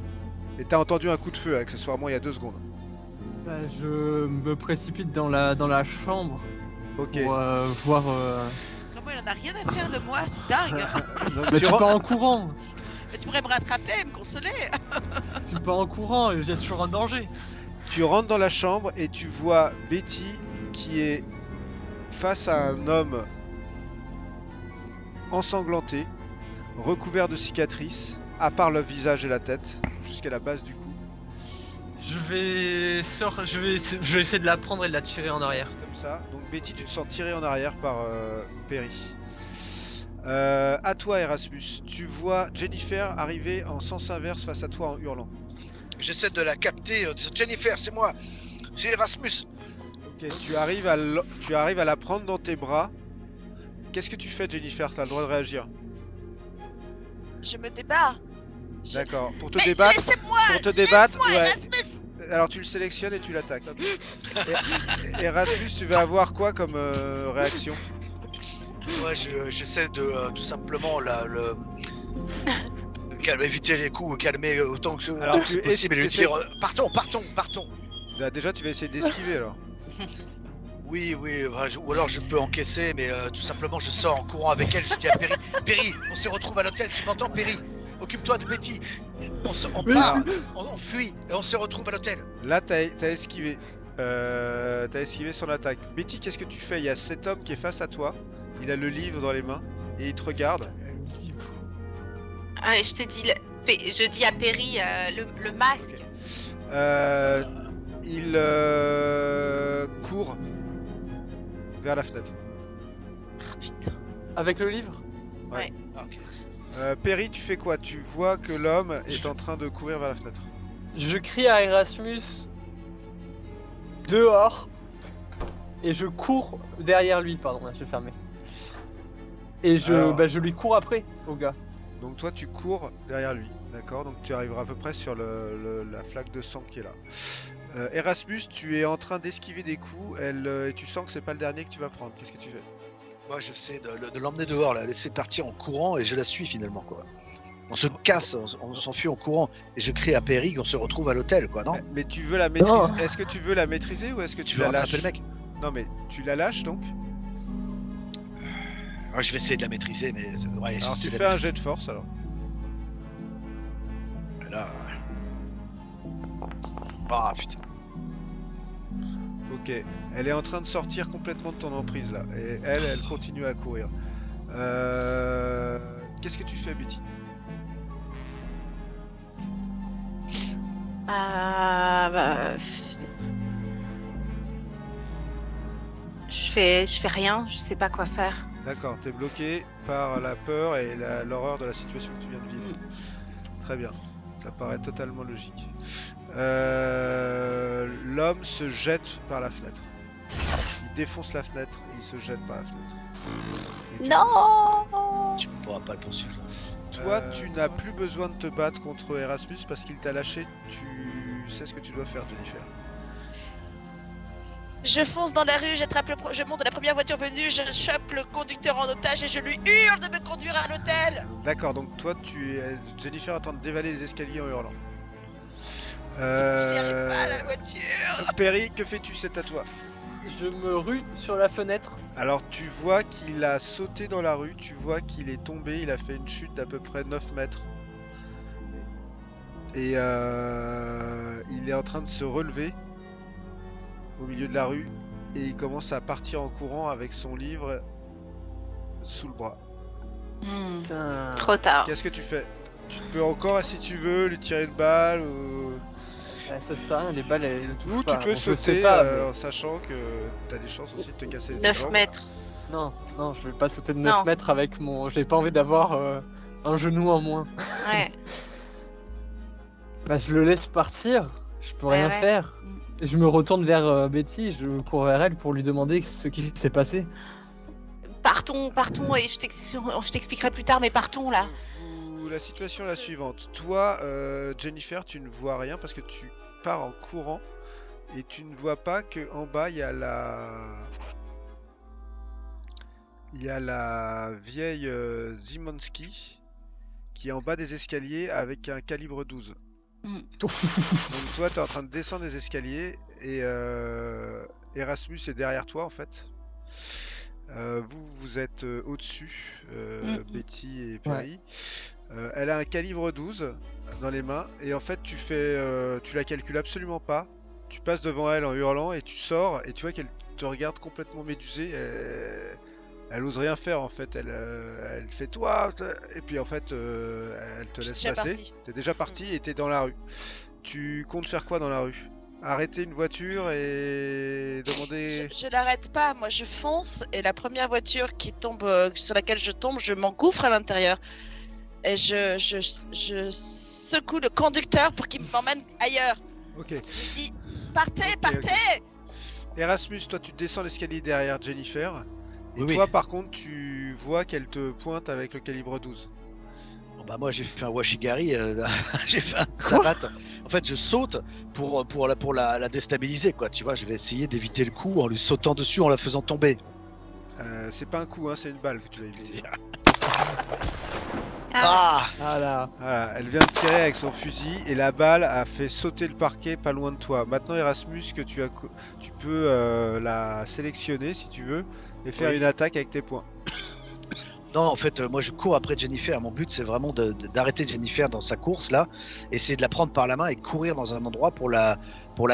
Et t'as entendu un coup de feu accessoirement il y a 2 secondes. Je me précipite dans la chambre Ok. pour voir. Comment il en a rien à faire de moi, c'est dingue. Donc, Mais tu tu rentres- pars en courant. Mais tu pourrais me rattraper et me consoler. Tu pars en courant. Il y a toujours un danger. Tu rentres dans la chambre et tu vois Betty qui est face à un homme ensanglanté, recouvert de cicatrices, à part le visage et la tête, jusqu'à la base du cou. Je vais essayer de la prendre et de la tirer en arrière. Comme ça. Donc Betty, tu te sens tiré en arrière par Perry. À toi Erasmus, tu vois Jennifer arriver en sens inverse face à toi en hurlant. J'essaie de la capter, Jennifer, c'est moi, c'est Erasmus. Ok, tu arrives à la prendre dans tes bras. Qu'est-ce que tu fais Jennifer? T'as le droit de réagir. Je me débat. D'accord. Pour te Mais débattre, laissez-moi. ouais. Erasmus. Alors tu le sélectionnes et tu l'attaques. Erasmus, tu vas avoir quoi comme réaction? Moi, j'essaie de tout simplement éviter les coups, calmer autant que Alors, c'est possible et lui dire partons. Bah, déjà, tu vas essayer d'esquiver alors. Oui, ou alors je peux encaisser, mais tout simplement je sors en courant avec elle. Je dis à Perry, Perry, on se retrouve à l'hôtel, tu m'entends Perry? Occupe-toi de Betty. On part, on fuit et on se retrouve à l'hôtel. Là, t'as esquivé. T'as esquivé son attaque. Betty, qu'est-ce que tu fais? Il y a cet homme qui est face à toi. Il a le livre dans les mains et il te regarde. Je dis à Perry le masque. Il court vers la fenêtre. Oh putain. Avec le livre? Ah, ok. Perry, tu fais quoi? Tu vois que l'homme est en train de courir vers la fenêtre. Je crie à Erasmus dehors et je cours derrière lui. Pardon, je vais fermer. Et je lui cours après au gars. Donc toi tu cours derrière lui, d'accord? Donc tu arriveras à peu près sur la flaque de sang qui est là. Erasmus, tu es en train d'esquiver des coups et tu sens que c'est pas le dernier que tu vas prendre. Qu'est-ce que tu fais? Moi j'essaie de l'emmener dehors, la laisser partir en courant et je la suis finalement quoi. On se casse, on s'enfuit en courant et je crie à Perry qu'on se retrouve à l'hôtel quoi, non? Mais tu veux la maîtriser? Non. Est-ce que tu veux la maîtriser ou est-ce que tu veux la lâches? rattraper le mec? Non mais tu la lâches donc? Ouais, je vais essayer de la maîtriser mais ouais, Alors tu fais un jet de force alors. Là... Ah putain. Ok, elle est en train de sortir complètement de ton emprise là. Et elle continue à courir. Qu'est-ce que tu fais Betty? Je fais rien, je sais pas quoi faire. D'accord, t'es bloqué par la peur et l'horreur de la situation que tu viens de vivre. Très bien, ça paraît totalement logique. L'homme se jette par la fenêtre. Il défonce la fenêtre et il se jette par la fenêtre. Non. Tu pourras pas le poursuivre. Toi, tu n'as plus besoin de te battre contre Erasmus parce qu'il t'a lâché. Tu sais ce que tu dois faire, Jennifer. Je fonce dans la rue, je monte dans la première voiture venue, je chope le conducteur en otage et je lui hurle de me conduire à l'hôtel. D'accord, donc toi, Jennifer est en train de dévaler les escaliers en hurlant. Si j'y arrive pas à la voiture, cimetière. Perry, que fais-tu? C'est à toi. Je me rue sur la fenêtre. Alors tu vois qu'il a sauté dans la rue, tu vois qu'il est tombé, il a fait une chute d'à peu près 9 mètres. Et il est en train de se relever au milieu de la rue et il commence à partir en courant avec son livre sous le bras. Putain. Trop tard. Qu'est-ce que tu fais? Tu peux encore, si tu veux, lui tirer une balle ou... Ouais, ça sert à rien, les balles elles le touchent Ou pas. tu peux On le sait sauter pas, mais- en sachant que t'as des chances aussi de te casser les 9 jambes. mètres. Non, non, je vais pas sauter de Non. 9 mètres avec mon. J'ai pas envie d'avoir un genou en moins. Ouais. Bah, je le laisse partir, je peux Ouais, rien ouais. faire. Et je me retourne vers Betty, je cours vers elle pour lui demander ce qui s'est passé. Partons, et je t'expliquerai plus tard, mais partons là. La situation est la suivante. Toi, Jennifer, tu ne vois rien parce que tu pars en courant et tu ne vois pas que en bas il y a la vieille Zimonski qui est en bas des escaliers avec un calibre 12. Donc toi, tu es en train de descendre les escaliers et Erasmus est derrière toi en fait. Vous êtes au-dessus, Betty et Perry. Elle a un calibre 12 dans les mains et en fait tu la calcules absolument pas. Tu passes devant elle en hurlant et tu sors et tu vois qu'elle te regarde complètement médusée. Elle ose rien faire en fait. Elle fait toi et puis en fait elle te laisse passer. T'es déjà parti et t'es dans la rue. Tu comptes faire quoi dans la rue? Arrêter une voiture et demander... Je l'arrête pas, moi je fonce et la première voiture qui tombe sur laquelle je tombe, je m'engouffre à l'intérieur et je secoue le conducteur pour qu'il m'emmène ailleurs. Ok. Je dis partez, Ok, partez. Erasmus, toi tu descends l'escalier derrière Jennifer. Et Oui, toi oui. par contre tu vois qu'elle te pointe avec le calibre 12. Bon, bah moi j'ai fait un washigari, j'ai fait un savate. En fait je saute pour la déstabiliser quoi, tu vois, je vais essayer d'éviter le coup en lui sautant dessus en la faisant tomber. C'est pas un coup, hein, c'est une balle que tu vas éviter. Ah, Ah là. Voilà, elle vient de tirer avec son fusil et la balle a fait sauter le parquet pas loin de toi. Maintenant Erasmus, que tu peux la sélectionner si tu veux et faire Oui. une attaque avec tes poings. Non, en fait, moi je cours après Jennifer. Mon but c'est vraiment d'arrêter Jennifer dans sa course là, essayer de la prendre par la main et courir dans un endroit pour la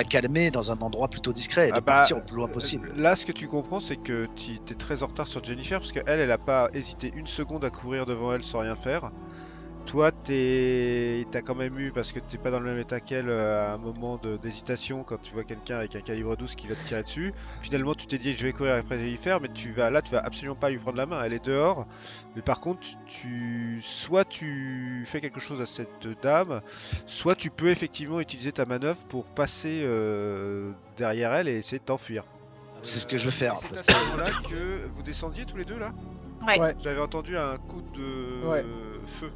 calmer dans un endroit plutôt discret et de partir le plus loin possible. Là, ce que tu comprends, c'est que tu es très en retard sur Jennifer parce qu'elle, elle a pas hésité une seconde à courir devant elle sans rien faire. Toi, t'as quand même eu, parce que t'es pas dans le même état qu'elle, à un moment d'hésitation quand tu vois quelqu'un avec un calibre 12 qui va te tirer dessus. Finalement, tu t'es dit je vais courir après Jennifer, mais tu vas absolument pas lui prendre la main. Elle est dehors, mais par contre, soit tu fais quelque chose à cette dame, soit tu peux effectivement utiliser ta manœuvre pour passer derrière elle et essayer de t'enfuir. C'est ce que je veux faire. C'est parce à que- ce moment-là que vous descendiez tous les deux là? Ouais. Ouais. J'avais entendu un coup de Ouais. feu.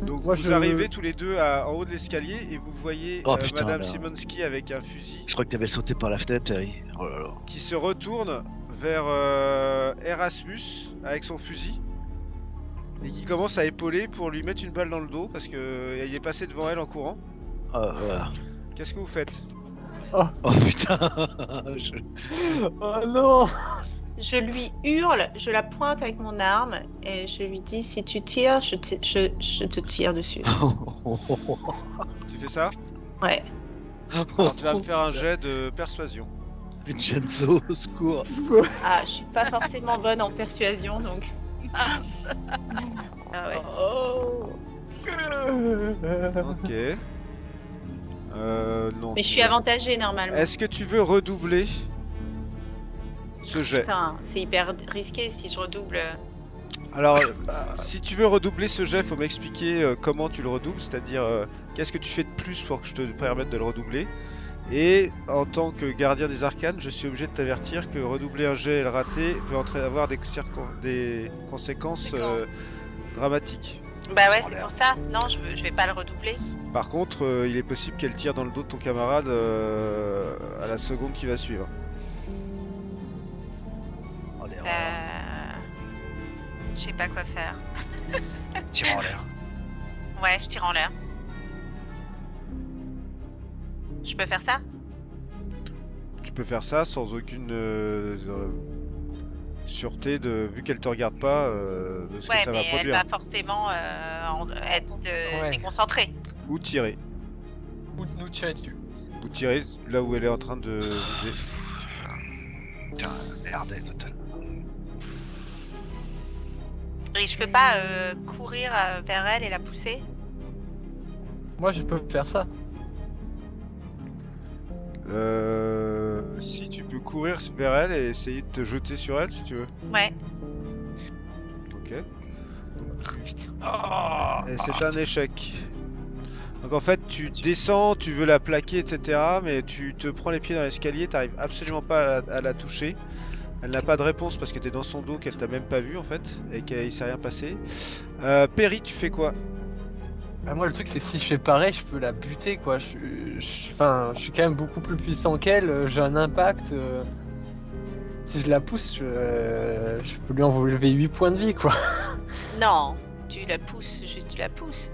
Donc Moi, vous je- arrivez tous les deux en haut de l'escalier et vous voyez Oh, putain, Madame là. Simonski avec un fusil Je crois que t'avais sauté par la fenêtre, Perry. Oh là là. qui se retourne vers Erasmus avec son fusil et qui commence à épauler pour lui mettre une balle dans le dos parce que il est passé devant elle en courant. Ah, voilà. Qu'est-ce que vous faites? Oh putain. Oh non. Je lui hurle, je la pointe avec mon arme et je lui dis si tu tires, je te tire dessus. Tu fais ça? Ouais. Alors tu vas me faire un jet de persuasion. Vincenzo, au secours. Ah, je suis pas forcément bonne en persuasion donc. Ah ouais. Oh. Ok. Non. Mais je tu suis vas- avantagée normalement. Est-ce que tu veux redoubler ce jet? Putain, c'est hyper risqué si je redouble. Alors, si tu veux redoubler ce jet, faut m'expliquer comment tu le redoubles, c'est-à-dire qu'est-ce que tu fais de plus pour que je te permette de le redoubler. Et en tant que gardien des arcanes, je suis obligé de t'avertir que redoubler un jet et le rater peut avoir des conséquences dramatiques. Bah ouais, Oh, c'est l'air. pour ça. Non, je vais pas le redoubler. Par contre, il est possible qu'elle tire dans le dos de ton camarade à la seconde qui va suivre. Oh, l'erreur. Je sais pas quoi faire. Tire en l'air. Ouais, je tire en l'air. Je peux faire ça? tu peux faire ça sans aucune sûreté vu qu'elle te regarde pas de ce que Ouais, ça va mais elle produire. va forcément être déconcentrée. Ou tirer. Ou de nous tirer dessus. Ou tirer là où elle est en train de viser. Putain, merde, totalement. Et je peux pas courir vers elle et la pousser? Moi, je peux faire ça. Si tu peux courir vers elle et essayer de te jeter sur elle si tu veux. Ouais. Ok. Oh, putain. Et c'est un échec. Donc en fait tu descends, tu veux la plaquer etc. Mais tu te prends les pieds dans l'escalier, t'arrives absolument pas à la toucher. Elle n'a pas de réponse parce que t'es dans son dos qu'elle t'a même pas vu en fait. Et qu'il s'est rien passé. Perry, tu fais quoi? Bah, moi, le truc, c'est que si je fais pareil, je peux la buter, quoi. Enfin, je suis quand même beaucoup plus puissant qu'elle, j'ai un impact. Si je la pousse, je peux lui enlever 8 points de vie, quoi. Non, tu la pousses, juste tu la pousses.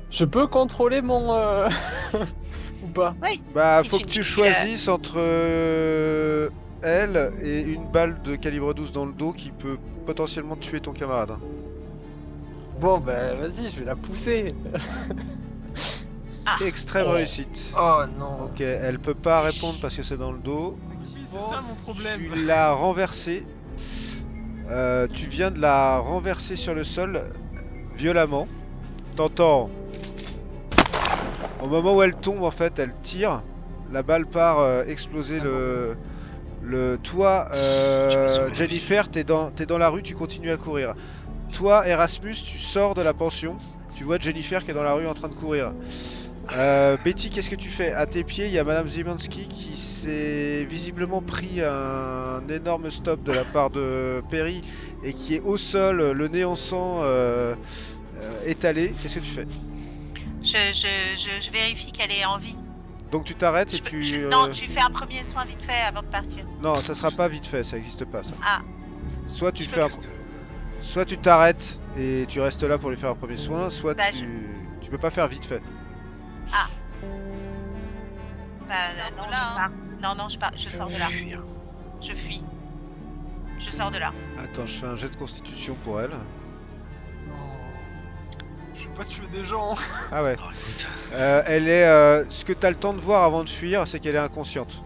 Je peux contrôler mon... ou pas? Ouais, Bah si faut que dis tu que choisisses entre elle et une balle de calibre 12 dans le dos qui peut potentiellement tuer ton camarade. Bon, bah, vas-y, je vais la pousser. Extrême réussite. Oh, non. Ok, elle peut pas répondre parce que c'est dans le dos. C'est ça, mon problème. Tu l'as renversée. Tu viens de la renverser sur le sol violemment. T'entends. Au moment où elle tombe, en fait, elle tire. La balle part exploser le toit. Jennifer, t'es dans la rue, tu continues à courir. Toi, Erasmus, tu sors de la pension. Tu vois Jennifer qui est dans la rue en train de courir. Betty, qu'est-ce que tu fais? À tes pieds, il y a Madame Zimanski qui s'est visiblement pris un énorme stop de la part de Perry et qui est au sol, le nez en sang, étalé. Qu'est-ce que tu fais? je vérifie qu'elle est en vie. Donc tu t'arrêtes et tu... Non, tu fais un premier soin vite fait avant de partir. Non, ça sera pas vite fait, ça existe pas ça. Ah. Soit tu fais soit tu t'arrêtes et tu restes là pour lui faire un premier soin, soit Bah, tu peux pas faire vite fait. Ah. Bah, non, de je là, hein. pars. Non, non, je pars. Je sors de là. Fuir. Je fuis. Je sors de là. Attends, je fais un jet de constitution pour elle. Je vais pas tuer des gens. Ah ouais. Oh, écoute. Elle est... ce que t'as le temps de voir avant de fuir, c'est qu'elle est inconsciente.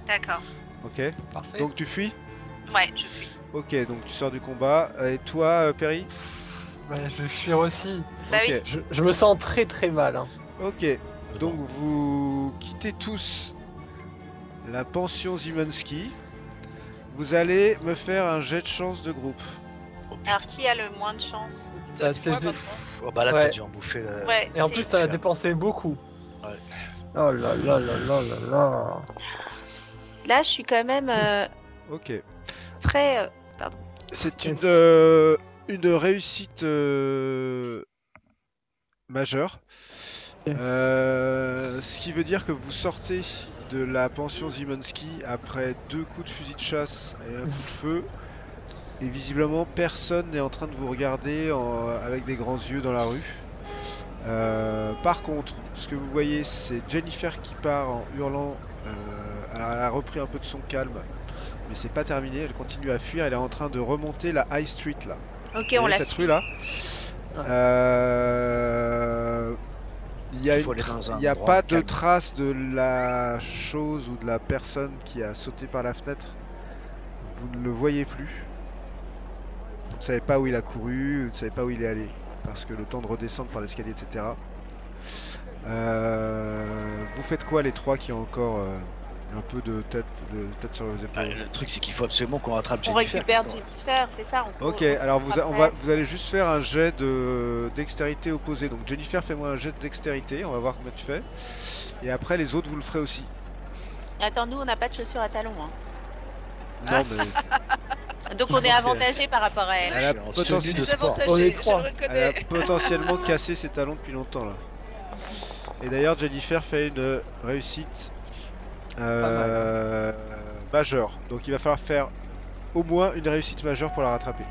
D'accord. Ok. Parfait. Donc tu fuis? Ouais, je fuis. Ok, donc tu sors du combat. Et toi, Perry? Bah, je vais fuir aussi. Bah Ok. oui. Je me sens très très mal. Hein. Ok, donc vous quittez tous la pension Zimanski. Vous allez me faire un jet de chance de groupe. Oh, putain. Alors, qui a le moins de chance? Bah, Tu vois, c'est- pas Oh, bah là, Ouais. t'as dû en bouffer là. Ouais. Et en c'est- plus, ça a dépensé beaucoup. Ouais. Oh là là là là là là. Là, je suis quand même Ok. très... C'est une réussite majeure. Yes. Ce qui veut dire que vous sortez de la pension Zimanski après 2 coups de fusil de chasse et un coup de feu. Et visiblement, personne n'est en train de vous regarder avec des grands yeux dans la rue. Par contre, ce que vous voyez, c'est Jennifer qui part en hurlant. Alors, elle a repris un peu de son calme, mais c'est pas terminé. Elle continue à fuir. Elle est en train de remonter la High Street là. Ok, Vous on voyez la cette suit. rue là. Ah. Il y a, Il faut aller dans un il y a endroit pas de calme. trace de la chose ou de la personne qui a sauté par la fenêtre. Vous ne le voyez plus. Vous ne savez pas où il a couru, vous ne savez pas où il est allé. Parce que le temps de redescendre par l'escalier, etc. Vous faites quoi les trois qui ont encore un peu de tête sur vos Bah, épaules? le truc, c'est qu'il faut absolument qu'on rattrape On Jennifer. récupère parce qu'on- Jennifer, c'est ça? Ok, alors vous allez juste faire un jet de dextérité opposé. Donc Jennifer, fais-moi un jet de dextérité, on va voir combien tu fais. Et après les autres, vous le ferez aussi. Attends, nous, on n'a pas de chaussures à talons. Hein. Non mais Donc, on est avantagé par rapport à elle. elle a, Je suis en poten- tenue de Des sport. avantagés, On est je trois. le elle a reconnais. potentiellement cassé ses talons depuis longtemps là. Et d'ailleurs Jennifer fait une réussite majeure. Donc il va falloir faire au moins une réussite majeure pour la rattraper.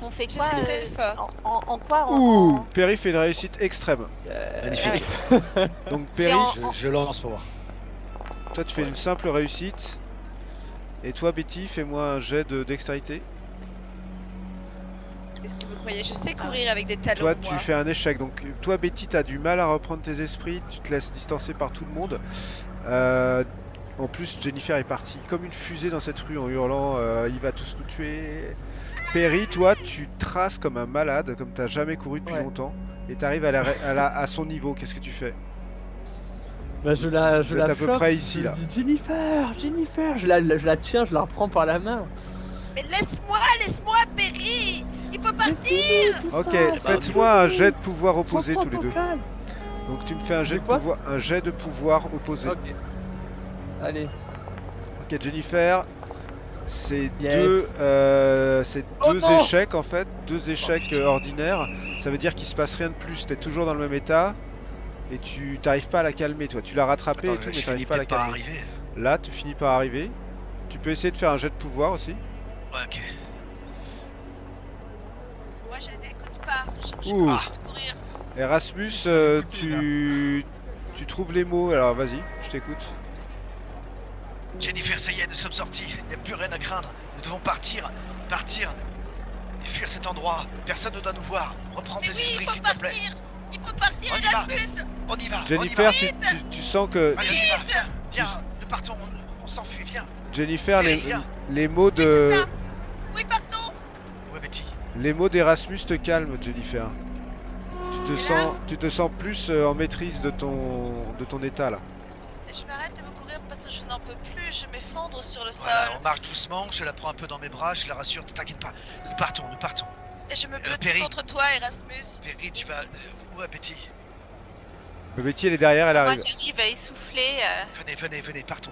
On fait Je quoi suis très forte. en quoi Ouh, Perry fait une réussite extrême. Magnifique. Donc Perry, en- Je lance pour voir. toi tu fais une simple réussite Et toi Betty, fais-moi un jet de dextérité. Qu'est-ce que vous croyez? Je sais courir avec des talons. Toi moi. tu fais un échec, donc toi Betty t'as du mal à reprendre tes esprits, tu te laisses distancer par tout le monde. En plus Jennifer est partie comme une fusée dans cette rue en hurlant il va tous nous tuer. Perry, toi tu traces comme un malade, comme t'as jamais couru depuis longtemps, et t'arrives à son niveau, qu'est-ce que tu fais? Bah je la Vous êtes à peu chope, près ici, je là. dis, Jennifer, Jennifer, je la tiens, je la reprends par la main. Mais laisse-moi, Perry. Il faut partir. Ok, faites-moi un jet de pouvoir opposé tous les deux. Donc tu me fais un jet de pouvoir opposé. Ok. Allez. Ok Jennifer, c'est Yes. deux non. échecs en fait, deux échecs ordinaires. Ça veut dire qu'il se passe rien de plus, t'es toujours dans le même état et tu t'arrives pas à la calmer toi. Tu l'as rattrapée et tout, mais je t'arrives finis pas à la peut-être par calmer. arriver. Là, tu finis par arriver. Tu peux essayer de faire un jet de pouvoir aussi. Ouais, ok. Moi, je les écoute pas. Je Ouh. continue de courir. Erasmus, tu trouves les mots. Alors vas-y, je t'écoute. Jennifer, ça y est, nous sommes sortis. Il n'y a plus rien à craindre. Nous devons partir. Et fuir cet endroit. Personne ne doit nous voir. Reprends tes Mais oui, esprits, il faut s'il te plaît. partir. Il faut partir, On y va. Erasmus. On y va. Jennifer, on y va. tu sens que Allez, on y va. Viens. Nous partons. On s'enfuit. Viens. Jennifer, Allez, viens. les mots Oui, c'est de ça. Oui, partons. Ouais, Betty. les mots d'Erasmus te calment, Jennifer. Et Tu te sens plus en maîtrise de ton état là. Je m'arrête de me courir parce que je n'en peux plus. Je m'effondre sur le sol. Voilà, on marche doucement. Je la prends un peu dans mes bras. Je la rassure. Ne t'inquiète pas. Nous partons. Et je me blottis Perry. contre toi, Erasmus. Perry, tu vas. Ouais, Betty. Betty, elle est derrière, elle Moi, arrive. j'arrive à essouffler. Venez. Partons.